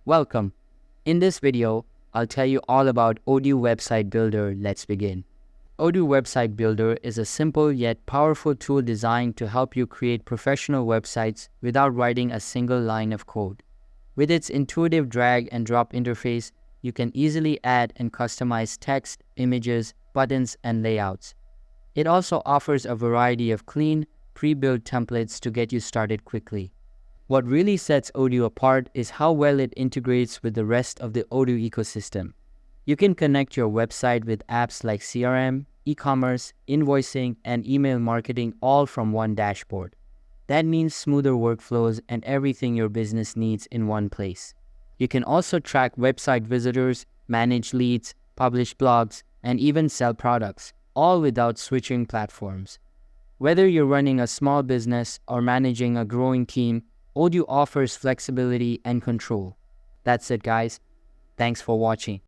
Welcome. In this video, I'll tell you all about Odoo Website Builder. Let's begin. Odoo Website Builder is a simple yet powerful tool designed to help you create professional websites without writing a single line of code. With its intuitive drag and drop interface, you can easily add and customize text, images, buttons, and layouts. It also offers a variety of clean, pre-built templates to get you started quickly. What really sets Odoo apart is how well it integrates with the rest of the Odoo ecosystem. You can connect your website with apps like CRM, e-commerce, invoicing, and email marketing all from one dashboard. That means smoother workflows and everything your business needs in one place. You can also track website visitors, manage leads, publish blogs, and even sell products, all without switching platforms. Whether you're running a small business or managing a growing team, Odoo offers flexibility and control. That's it, guys. Thanks for watching.